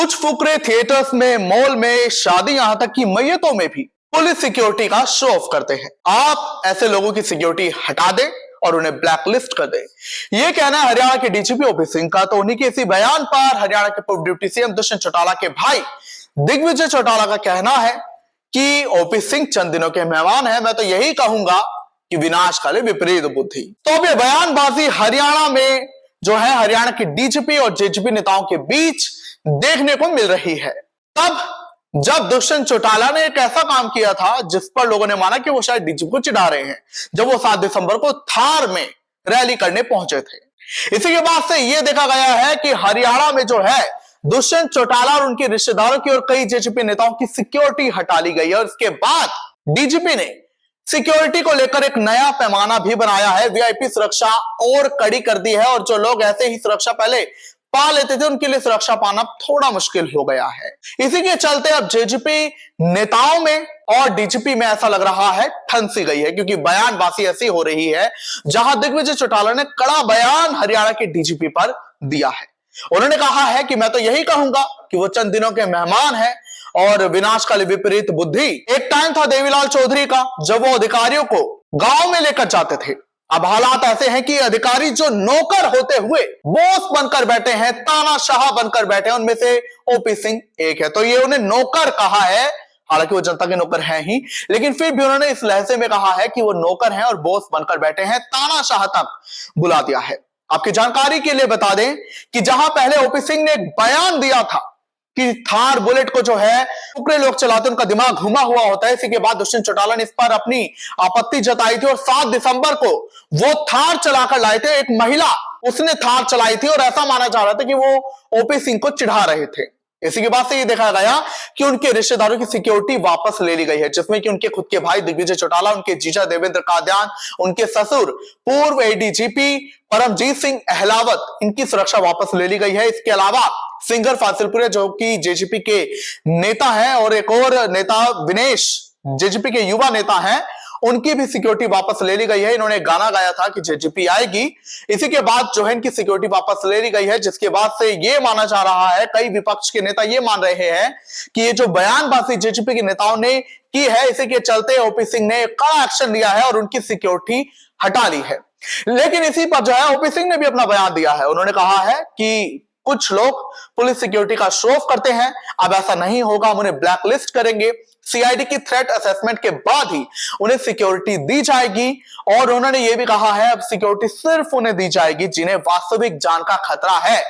कुछ फुकरे थिएटर्स में, मॉल में, शादी, यहां तक कि मैयतों में भी पुलिस सिक्योरिटी का शो ऑफ करते हैं। आप ऐसे लोगों की सिक्योरिटी हटा दें और उन्हें ब्लैकलिस्ट कर दें। यह कहना है हरियाणा के डीजीपी ओपी सिंह का। तो उन्हीं के इसी बयान पर हरियाणा के पूर्व डिप्टी सीएम दुष्यंत चौटाला के भाई दिग्विजय चौटाला का कहना है कि ओपी सिंह चंद दिनों के मेहमान है। मैं तो यही कहूंगा कि विनाशकाले विपरीत बुद्धि। तो अब यह बयानबाजी हरियाणा में जो है हरियाणा के डीजीपी और जेजीपी नेताओं के बीच देखने को मिल रही है। तब जब दुष्यंत चौटाला ने एक ऐसा काम किया था जिस पर लोगों ने माना कि वो शायद डीजीपी को चिढ़ा रहे हैं, जब वो 7 दिसंबर को थार में रैली करने पहुंचे थे। इसी के बाद से यह देखा गया है कि हरियाणा में जो है दुष्यंत चौटाला और उनके रिश्तेदारों की और कई जेजेपी नेताओं की सिक्योरिटी हटा ली गई है। और इसके बाद डीजीपी ने सिक्योरिटी को लेकर एक नया पैमाना भी बनाया है। वीआईपी सुरक्षा और कड़ी कर दी है और जो लोग ऐसे ही सुरक्षा पहले पा लेते थे उनके लिए सुरक्षा पाना थोड़ा मुश्किल हो गया है। इसी के चलते अब जेजेपी नेताओं में और डीजीपी में ऐसा लग रहा है ठन सी गई है, क्योंकि बयानबाजी ऐसी हो रही है जहां दिग्विजय चौटाला ने कड़ा बयान हरियाणा के डीजीपी पर दिया है। उन्होंने कहा है कि मैं तो यही कहूंगा कि वो चंद दिनों के मेहमान हैं और विनाशकाली विपरीत बुद्धि। एक टाइम था देवीलाल चौधरी का जब वो अधिकारियों को गांव में लेकर जाते थे। अब हालात ऐसे हैं कि अधिकारी जो नौकर होते हुए बॉस बनकर बैठे हैं, तानाशाह बनकर बैठे हैं, उनमें से ओपी सिंह एक है। तो ये उन्हें नौकर कहा है, हालांकि वो जनता के नौकर हैं ही, लेकिन फिर भी उन्होंने इस लहजे में कहा है कि वो नौकर हैं और बॉस बनकर बैठे हैं, तानाशाह तक बुला दिया है। आपकी जानकारी के लिए बता दें कि जहां पहले ओपी सिंह ने एक बयान दिया था कि थार बुलेट को जो है टुकड़े लोग चलाते, उनका दिमाग घुमा हुआ होता है। इसी के बाद दुष्यंत चौटाला ने इस पर अपनी आपत्ति जताई थी और 7 दिसंबर को वो थार चलाकर लाए थे। एक महिला उसने थार चलाई थी और ऐसा माना जा रहा था कि वो ओपी सिंह को चिढ़ा रहे थे। इसी के बाद से ये देखा गया कि उनके रिश्तेदारों की सिक्योरिटी वापस ले ली गई है, जिसमें कि उनके खुद के भाई दिग्विजय चौटाला, उनके जीजा देवेंद्र कादयान, उनके ससुर पूर्व एडीजीपी परमजीत सिंह अहलावत, इनकी सुरक्षा वापस ले ली गई है। इसके अलावा सिंगर फासिलपुरे जो कि जेजेपी के नेता हैं और एक और नेता विनेश जेजेपी के युवा नेता हैं, उनकी भी सिक्योरिटी वापस ले ली गई है। इन्होंने गाना गाया था कि जेजेपी आएगी। इसी के बाद जो है इनकी सिक्योरिटी वापस ले ली गई है, जिसके बाद से ये माना जा रहा है, कई विपक्ष के नेता ये मान रहे हैं कि ये जो बयानबाजी जेजेपी के नेताओं ने की है, इसी के चलते ओपी सिंह ने कड़ा एक्शन लिया है और उनकी सिक्योरिटी हटा ली है। लेकिन इसी पर जो है ओपी सिंह ने भी अपना बयान दिया है। उन्होंने कहा है कि कुछ लोग पुलिस सिक्योरिटी का शो ऑफ करते हैं, अब ऐसा नहीं होगा, हम उन्हें ब्लैकलिस्ट करेंगे। सीआईडी की थ्रेट असेसमेंट के बाद ही उन्हें सिक्योरिटी दी जाएगी। और उन्होंने यह भी कहा है अब सिक्योरिटी सिर्फ उन्हें दी जाएगी जिन्हें वास्तविक जान का खतरा है।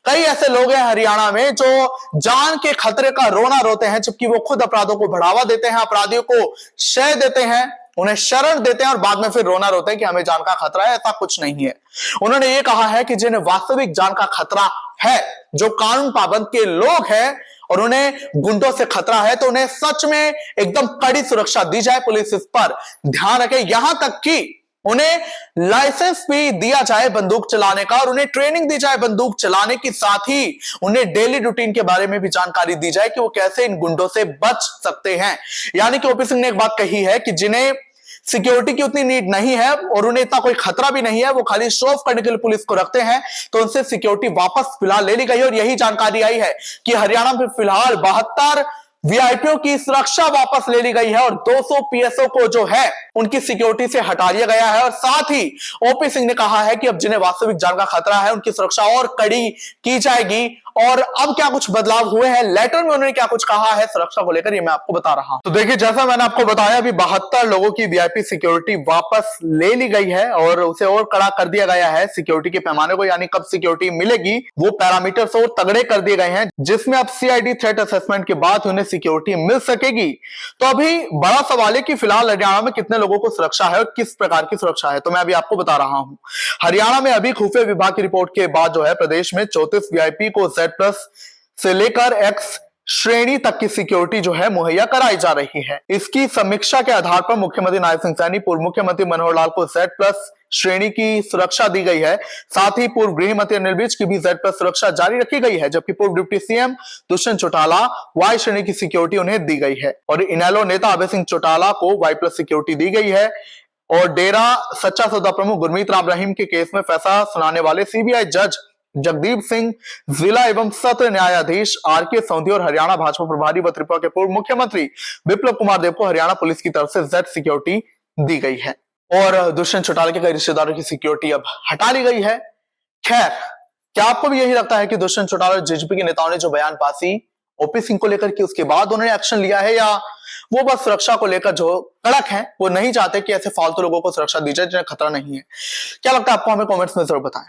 कई ऐसे लोग हैं हरियाणा में जो जान के खतरे का रोना रोते हैं, जबकि वो खुद अपराधों को बढ़ावा देते हैं, अपराधियों को शय देते हैं, उन्हें शरण देते हैं और बाद में फिर रोना रोते हैं कि हमें जान का खतरा है। ऐसा कुछ नहीं है। उन्होंने ये कहा है कि जिन्हें वास्तविक जान का खतरा है, जो कानून पाबंद के लोग हैं और उन्हें गुंडों से खतरा है, तो उन्हें सच में एकदम कड़ी सुरक्षा दी जाए। पुलिस इस पर ध्यान रखे, यहां तक कि उन्हें लाइसेंस भी दिया जाए बंदूक चलाने का और उन्हें ट्रेनिंग दी जाए बंदूक चलाने की, साथ ही उन्हें डेली रूटीन के बारे में भी जानकारी दी जाए कि वो कैसे इन गुंडों से बच सकते हैं। यानी कि ओपी सिंह ने एक बात कही है कि जिन्हें सिक्योरिटी की उतनी नीड नहीं है और उन्हें इतना कोई खतरा भी नहीं है, वो खाली शो ऑफ करने के लिए पुलिस को रखते हैं, तो उनसे सिक्योरिटी वापस फिलहाल ले ली गई। और यही जानकारी आई है कि हरियाणा में फिलहाल 72 वीआईपीओ की सुरक्षा वापस ले ली गई है और 200 पीएसओ को जो है उनकी सिक्योरिटी से हटा दिया गया है। और साथ ही ओपी सिंह ने कहा है कि अब जिन्हें वास्तविक जान का खतरा है उनकी सुरक्षा और कड़ी की जाएगी। और अब क्या कुछ बदलाव हुए हैं, लेटर में उन्होंने क्या कुछ कहा है सुरक्षा को लेकर, ये मैं आपको बता रहा हूं। तो देखिए, जैसा मैंने आपको बताया, अभी 72 लोगों की वीआईपी सिक्योरिटी वापस ले ली गई है और उसे और कड़ा कर दिया गया है सिक्योरिटी के पैमाने को। यानी कब सिक्योरिटी मिलेगी वो पैरामीटर्स और तगड़े कर दिए गए हैं, जिसमें अब सीआईडी थ्रेट असेसमेंट के बाद उन्हें सिक्योरिटी मिल सकेगी। तो अभी बड़ा सवाल है कि फिलहाल हरियाणा में कितने लोगों को सुरक्षा है और किस प्रकार की सुरक्षा है, तो मैं अभी आपको बता रहा हूं। हरियाणा में अभी खुफिया विभाग की रिपोर्ट के बाद जो है प्रदेश में 34 वीआईपी को Z+ से लेकर X श्रेणी तक की सिक्योरिटी जो है मुहैया कराई जा रही है। इसकी समीक्षा के आधार पर मुख्यमंत्री नायब सिंह सैनी, पूर्व मुख्यमंत्री मनोहर लाल को Z+ श्रेणी की सुरक्षा दी गई है। साथ ही पूर्व गृह मंत्री अनिल विज की भी Z+ सुरक्षा जारी रखी गई है, जबकि पूर्व deputy CM Dushyant Chautala Y श्रेणी की सिक्योरिटी उन्हें दी गई है। और इनेलो नेता अभय सिंह चौटाला को Y+ सिक्योरिटी दी गई है। और डेरा सच्चा सौदा प्रमुख गुरमीत राम रहीम के केस में फैसला सुनाने वाले सीबीआई जज जगदीप सिंह, जिला एवं सत्र न्यायाधीश आर के सौंधी और हरियाणा भाजपा प्रभारी व त्रिपुरा के पूर्व मुख्यमंत्री विप्लव कुमार देव को हरियाणा पुलिस की तरफ से जेड सिक्योरिटी दी गई है और दुष्यंत चौटाला के कई रिश्तेदारों की सिक्योरिटी अब हटा ली गई है। खैर, क्या आपको भी यही लगता है कि दुष्यंत चौटाला और जेजेपी के नेताओं ने जो बयानबाजी ओपी सिंह को लेकर की उसके बाद उन्होंने एक्शन लिया है, या वो बस सुरक्षा को लेकर जो कड़क है वो नहीं चाहते कि ऐसे फालतू लोगों को सुरक्षा दी जाए जिन्हें खतरा नहीं है? क्या लगता है आपको? हमें कमेंट्स में जरूर बताएं।